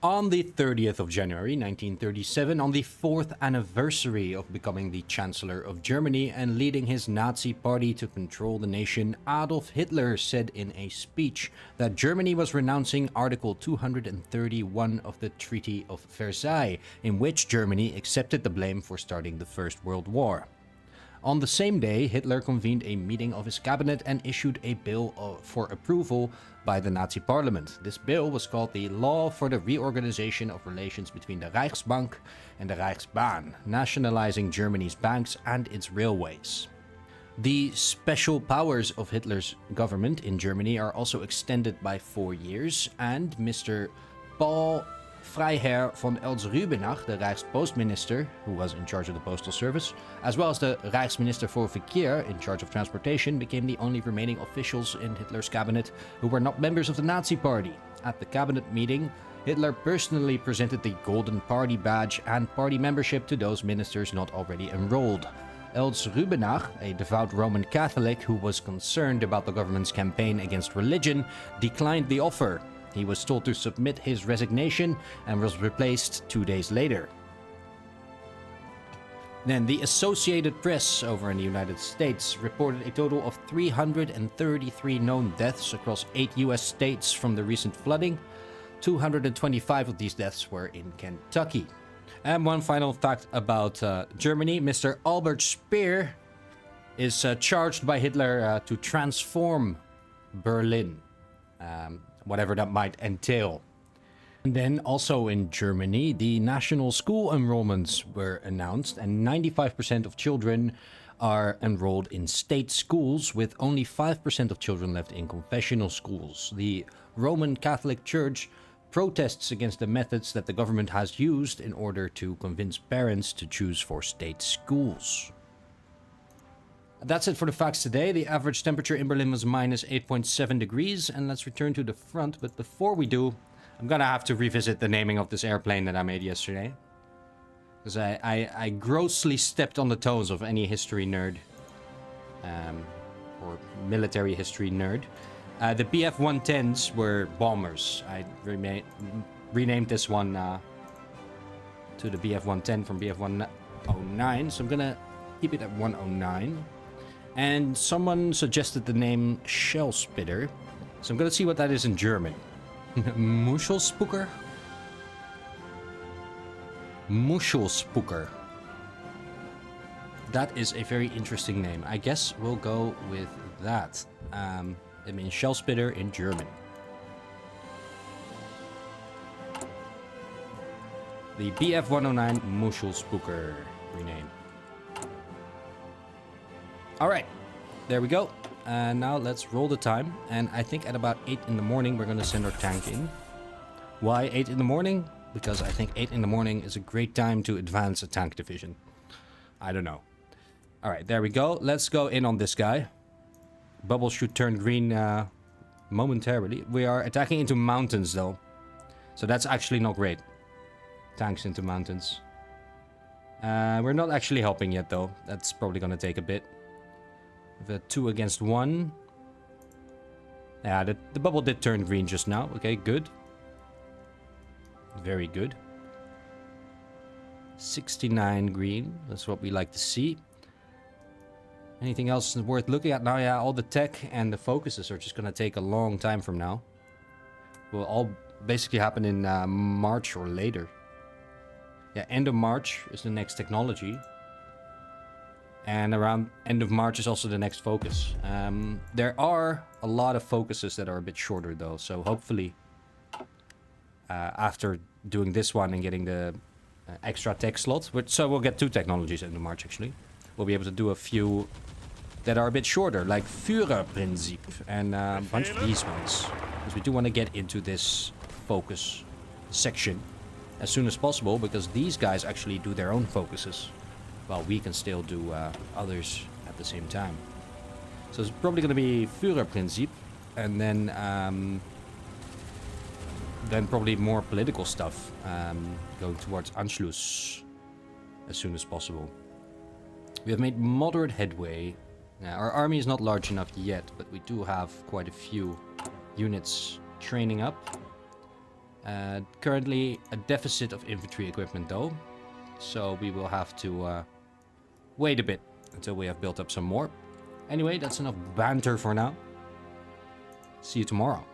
On the 30th of January 1937, on the 4th anniversary of becoming the Chancellor of Germany and leading his Nazi party to control the nation, Adolf Hitler said in a speech that Germany was renouncing Article 231 of the Treaty of Versailles, in which Germany accepted the blame for starting the First World War. On the same day, Hitler convened a meeting of his cabinet and issued a bill for approval by the Nazi parliament. This bill was called the Law for the Reorganization of Relations between the Reichsbank and the Reichsbahn, nationalizing Germany's banks and its railways. The special powers of Hitler's government in Germany are also extended by 4 years, and Mr. Paul Freiherr von Eltz-Rübenach, the Rijkspostminister, who was in charge of the postal service, as well as the Rijksminister voor Verkeer, in charge of transportation, became the only remaining officials in Hitler's cabinet who were not members of the Nazi Party. At the cabinet meeting, Hitler personally presented the Golden Party badge and party membership to those ministers not already enrolled. Eltz-Rübenach, a devout Roman Catholic who was concerned about the government's campaign against religion, declined the offer. He was told to submit his resignation and was replaced 2 days later. Then the Associated Press over in the United States reported a total of 333 known deaths across 8 US states from the recent flooding. 225 of these deaths were in Kentucky. And one final fact about Germany, Mr. Albert Speer is charged by Hitler to transform Berlin. Whatever that might entail. And then also in Germany, the national school enrollments were announced, and 95% of children are enrolled in state schools, with only 5% of children left in confessional schools. The Roman Catholic Church protests against the methods that the government has used in order to convince parents to choose for state schools. That's it for the facts today. The average temperature in Berlin was minus 8.7 degrees. And let's return to the front. But before we do, I'm gonna have to revisit the naming of this airplane that I made yesterday. Because I grossly stepped on the toes of any history nerd. Or military history nerd. The BF-110s were bombers. I renamed this one to the BF-110 from BF-109. So I'm gonna keep it at 109. And someone suggested the name Shell Spitter. So I'm gonna see what that is in German. Muschelspucker? Muschelspucker. That is a very interesting name. I guess we'll go with that. It means Shell Spitter in German. The BF-109 Muschelspucker rename. Alright, there we go. And now let's roll the time. And I think at about 8 in the morning, we're going to send our tank in. Why 8 in the morning? Because I think 8 in the morning is a great time to advance a tank division. I don't know. Alright, there we go. Let's go in on this guy. Bubbles should turn green momentarily. We are attacking into mountains though. So that's actually not great. Tanks into mountains. We're not actually helping yet though. That's probably going to take a bit. We have a 2 against 1. Yeah, the bubble did turn green just now. Okay, good. Very good. 69 green. That's what we like to see. Anything else worth looking at now? Yeah, all the tech and the focuses are just going to take a long time from now. Will all basically happen in March or later. Yeah, end of March is the next technology. And around end of March is also the next focus. There are a lot of focuses that are a bit shorter though. So hopefully after doing this one and getting the extra tech slot. So we'll get 2 technologies end of March actually. We'll be able to do a few that are a bit shorter. Like Führerprinzip and a bunch of these ones. Because we do want to get into this focus section as soon as possible. Because these guys actually do their own focuses. While we can still do others at the same time. So it's probably going to be Führerprinzip. And then probably more political stuff. Going towards Anschluss. As soon as possible. We have made moderate headway. Our army is not large enough yet. But we do have quite a few units training up. Currently a deficit of infantry equipment though, so we will have to wait a bit until we have built up some more. Anyway, that's enough banter for now. See you tomorrow.